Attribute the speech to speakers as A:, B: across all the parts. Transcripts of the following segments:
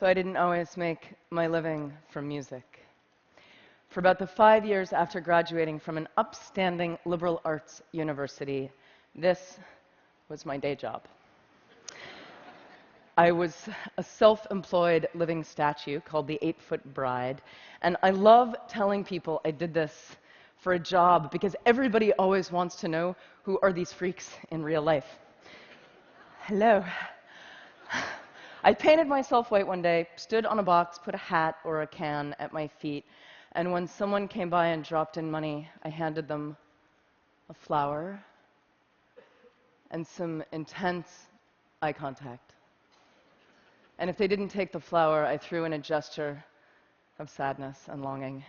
A: So I didn't always make my living from music. For about the 5 years after graduating from an upstanding liberal arts university, this was my day job. I was a self-employed living statue called the 8-Foot Bride, and I love telling people I did this for a job because everybody always wants to know who are these freaks in real life. Hello. I painted myself white one day, stood on a box, put a hat or a can at my feet, and when someone came by and dropped in money, I handed them a flower and some intense eye contact. And if they didn't take the flower, I threw in a gesture of sadness and longing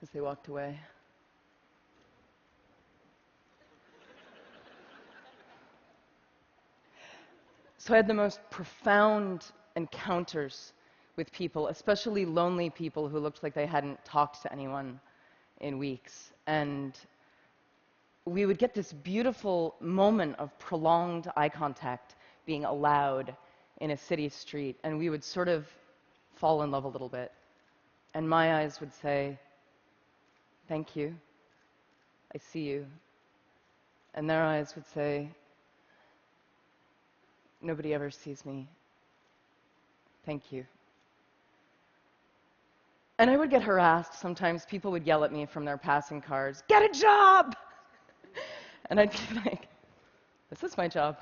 A: as they walked away. So I had the most profound encounters with people, especially lonely people who looked like they hadn't talked to anyone in weeks. And we would get this beautiful moment of prolonged eye contact being allowed in a city street, and we would sort of fall in love a little bit. And my eyes would say, "Thank you. I see you." And their eyes would say, "Nobody ever sees me. Thank you." And I would get harassed. Sometimes people would yell at me from their passing cars, "Get a job!" And I'd be like, "This is my job."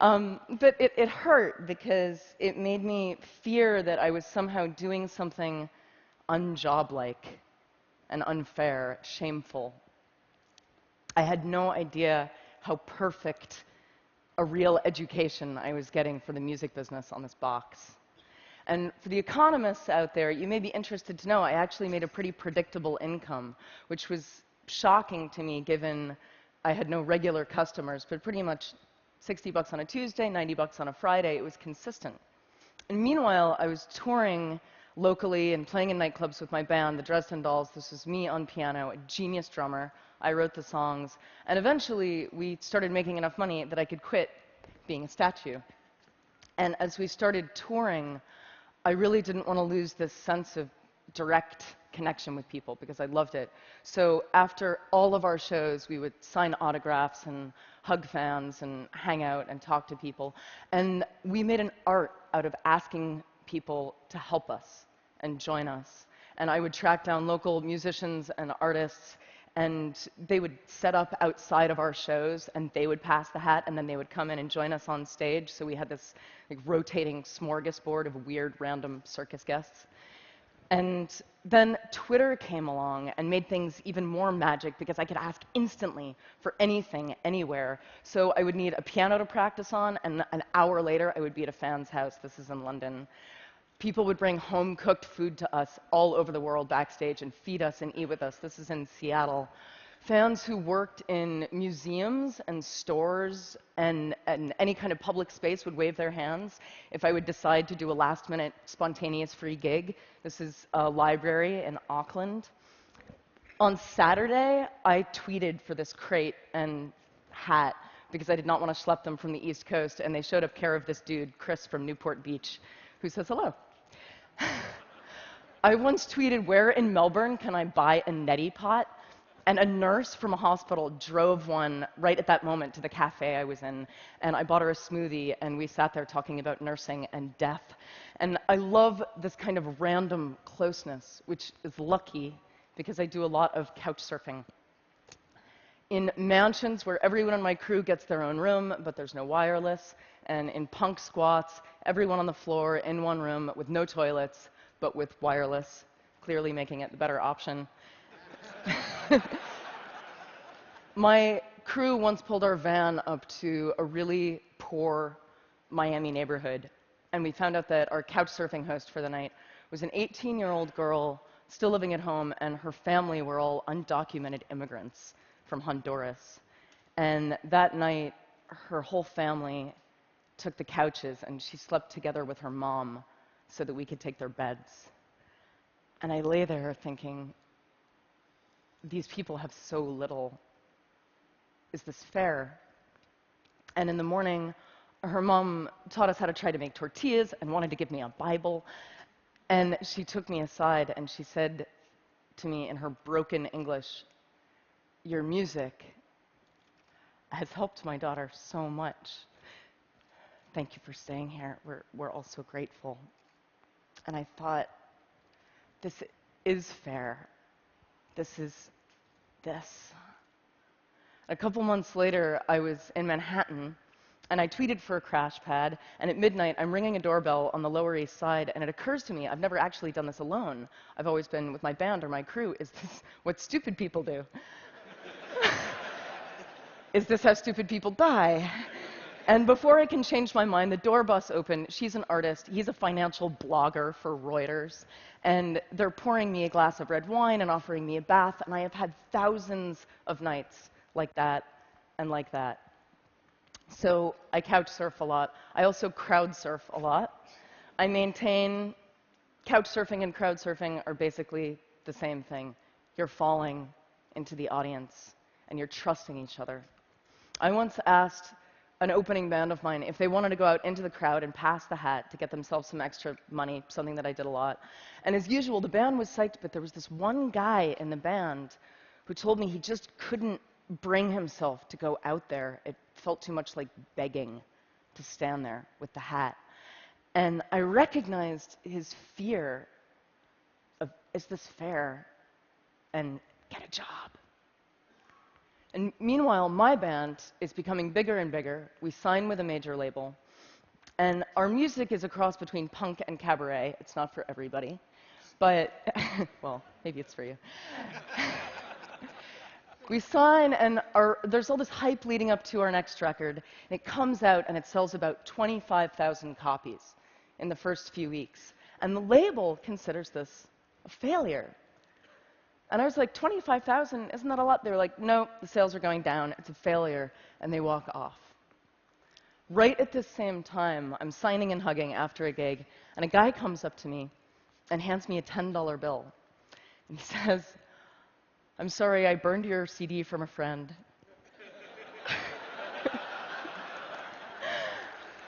A: But it hurt because it made me fear that I was somehow doing something unjob-like and unfair, shameful. I had no idea how perfect a real education I was getting for the music business on this box. And for the economists out there, you may be interested to know I actually made a pretty predictable income, which was shocking to me given I had no regular customers, but pretty much $60 on a Tuesday, $90 on a Friday. It was consistent. And meanwhile, I was touring locally and playing in nightclubs with my band, the Dresden Dolls. This was me on piano, a genius drummer. I wrote the songs. And eventually, we started making enough money that I could quit being a statue. And as we started touring, I really didn't want to lose this sense of direct connection with people because I loved it. So after all of our shows, we would sign autographs and hug fans and hang out and talk to people. And we made an art out of asking people to help us and join us. And I would track down local musicians and artists, and they would set up outside of our shows, and they would pass the hat, and then they would come in and join us on stage. So we had this rotating smorgasbord of weird, random circus guests. And then Twitter came along and made things even more magic because I could ask instantly for anything, anywhere. So I would need a piano to practice on, and an hour later, I would be at a fan's house. This is in London. People would bring home-cooked food to us all over the world backstage and feed us and eat with us. This is in Seattle. Fans who worked in museums and stores and any kind of public space would wave their hands if I would decide to do a last-minute spontaneous free gig. This is a library in Auckland. On Saturday, I tweeted for this crate and hat because I did not want to schlep them from the East Coast, and they showed up care of this dude, Chris from Newport Beach, who says hello. I once tweeted, "Where in Melbourne can I buy a neti pot?" And a nurse from a hospital drove one right at that moment to the cafe I was in, and I bought her a smoothie, and we sat there talking about nursing and death. And I love this kind of random closeness, which is lucky because I do a lot of couch surfing. In mansions where everyone on my crew gets their own room, but there's no wireless, and in punk squats, everyone on the floor in one room with no toilets, but with wireless, clearly making it the better option. My crew once pulled our van up to a really poor Miami neighborhood, and we found out that our couch surfing host for the night was an 18-year-old girl still living at home, and her family were all undocumented immigrants from Honduras. And that night, her whole family took the couches, and she slept together with her mom so that we could take their beds. And I lay there thinking, these people have so little. Is this fair? And in the morning, her mom taught us how to try to make tortillas and wanted to give me a Bible. And she took me aside and she said to me in her broken English, "Your music has helped my daughter so much. Thank you for staying here. We're all so grateful." And I thought, this is fair. This is this. A couple months later, I was in Manhattan, and I tweeted for a crash pad, and at midnight, I'm ringing a doorbell on the Lower East Side, and it occurs to me, I've never actually done this alone. I've always been with my band or my crew. Is this what stupid people do? Is this how stupid people die? And before I can change my mind, the door busts open. She's an artist. He's a financial blogger for Reuters. And they're pouring me a glass of red wine and offering me a bath, and I have had thousands of nights like that and like that. So I couch surf a lot. I also crowd surf a lot. I maintain couch surfing and crowd surfing are basically the same thing. You're falling into the audience, and you're trusting each other. I once asked an opening band of mine if they wanted to go out into the crowd and pass the hat to get themselves some extra money, something that I did a lot. And as usual, the band was psyched, but there was this one guy in the band who told me he just couldn't bring himself to go out there. It felt too much like begging to stand there with the hat. And I recognized his fear of, is this fair? And get a job. And meanwhile, my band is becoming bigger and bigger. We sign with a major label. And our music is a cross between punk and cabaret. It's not for everybody. But, well, maybe it's for you. We sign, and there's all this hype leading up to our next record. And it comes out, and it sells about 25,000 copies in the first few weeks. And the label considers this a failure. And I was like, 25,000, isn't that a lot? They were like, no, the sales are going down. It's a failure. And they walk off. Right at this same time, I'm signing and hugging after a gig, and a guy comes up to me and hands me a $10 bill. And he says, "I'm sorry, I burned your CD from a friend."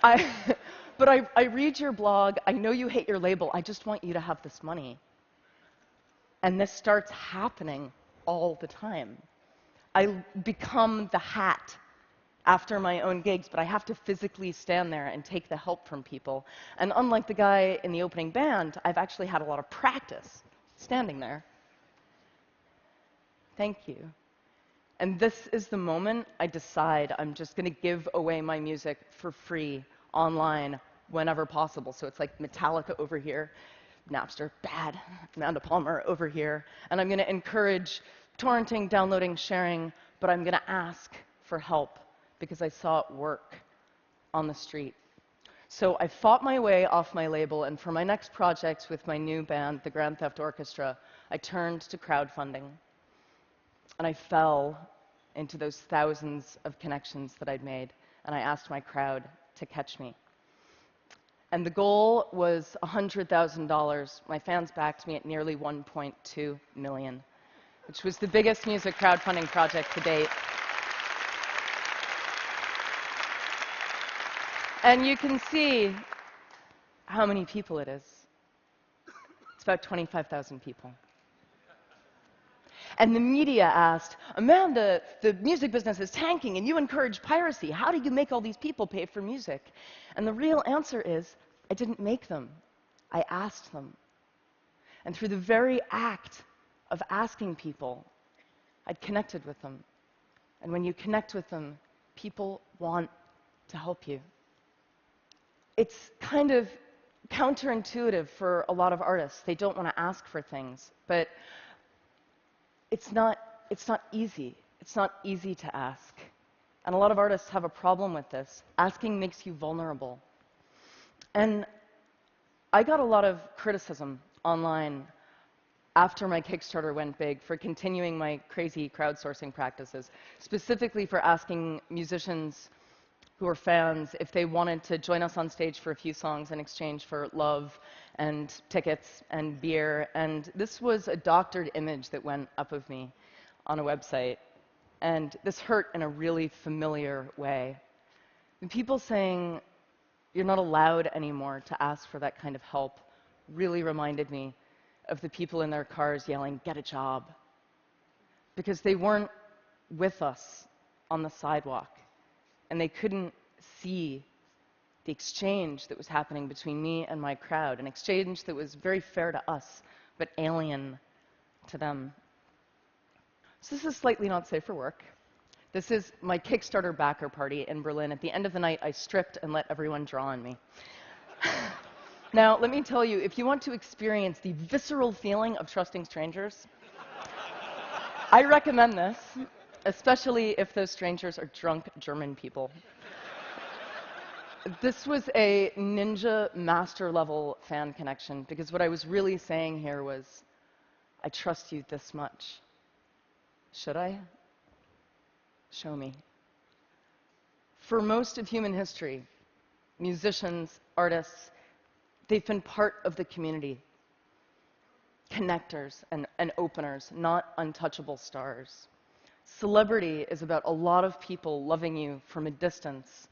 A: But I read your blog. I know you hate your label. I just want you to have this money. And this starts happening all the time. I become the hat after my own gigs, but I have to physically stand there and take the help from people. And unlike the guy in the opening band, I've actually had a lot of practice standing there. Thank you. And this is the moment I decide I'm just going to give away my music for free online whenever possible. So it's like Metallica over here, Napster, bad, Amanda Palmer over here. And I'm going to encourage torrenting, downloading, sharing, but I'm going to ask for help because I saw it work on the street. So I fought my way off my label, and for my next project with my new band, the Grand Theft Orchestra, I turned to crowdfunding. And I fell into those thousands of connections that I'd made, and I asked my crowd to catch me. And the goal was $100,000. My fans backed me at nearly $1.2 million, which was the biggest music crowdfunding project to date. And you can see how many people it is. It's about 25,000 people. And the media asked, "Amanda, the music business is tanking and you encourage piracy. How do you make all these people pay for music?" And the real answer is, I didn't make them. I asked them. And through the very act of asking people, I'd connected with them. And when you connect with them, people want to help you. It's kind of counterintuitive for a lot of artists. They don't want to ask for things, but it's not easy. It's not easy to ask. And a lot of artists have a problem with this. Asking makes you vulnerable. And I got a lot of criticism online after my Kickstarter went big for continuing my crazy crowdsourcing practices, specifically for asking musicians who are fans if they wanted to join us on stage for a few songs in exchange for love and tickets and beer. And this was a doctored image that went up of me on a website. And this hurt in a really familiar way. The people saying you're not allowed anymore to ask for that kind of help really reminded me of the people in their cars yelling, "Get a job." Because they weren't with us on the sidewalk, and they couldn't see the exchange that was happening between me and my crowd, an exchange that was very fair to us, but alien to them. So this is slightly not safe for work. This is my Kickstarter backer party in Berlin. At the end of the night, I stripped and let everyone draw on me. Now, let me tell you, if you want to experience the visceral feeling of trusting strangers, I recommend this, especially if those strangers are drunk German people. This was a ninja master level fan connection, because what I was really saying here was, I trust you this much. Should I? Show me. For most of human history, musicians, artists, they've been part of the community. Connectors and openers, not untouchable stars. Celebrity is about a lot of people loving you from a distance.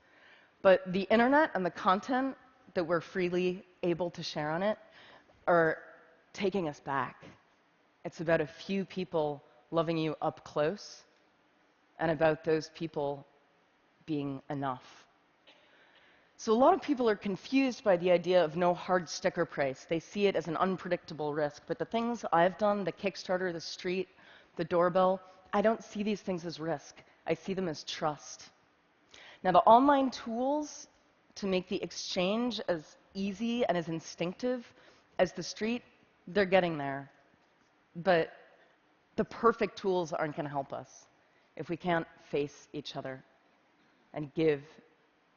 A: But the internet and the content that we're freely able to share on it are taking us back. It's about a few people loving you up close, and about those people being enough. So a lot of people are confused by the idea of no hard sticker price. They see it as an unpredictable risk. But the things I've done, the Kickstarter, the street, the doorbell, I don't see these things as risk. I see them as trust. Now, the online tools to make the exchange as easy and as instinctive as the street, they're getting there. But the perfect tools aren't going to help us if we can't face each other and give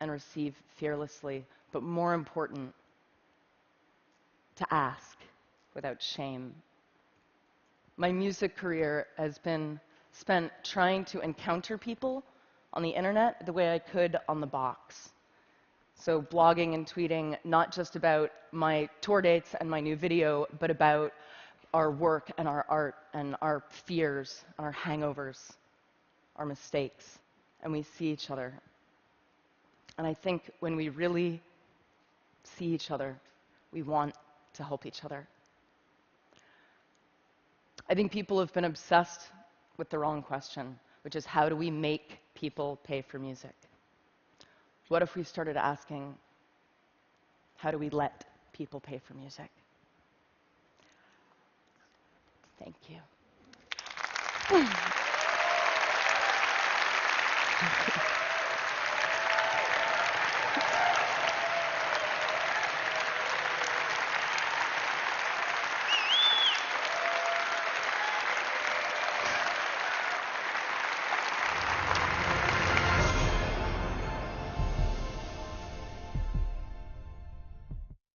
A: and receive fearlessly, but more important, to ask without shame. My music career has been spent trying to encounter people on the internet the way I could on the box. So blogging and tweeting, not just about my tour dates and my new video, but about our work and our art and our fears and our hangovers, our mistakes, and we see each other. And I think when we really see each other, we want to help each other. I think people have been obsessed with the wrong question, which is, how do we make people pay for music? What if we started asking, how do we let people pay for music? Thank you.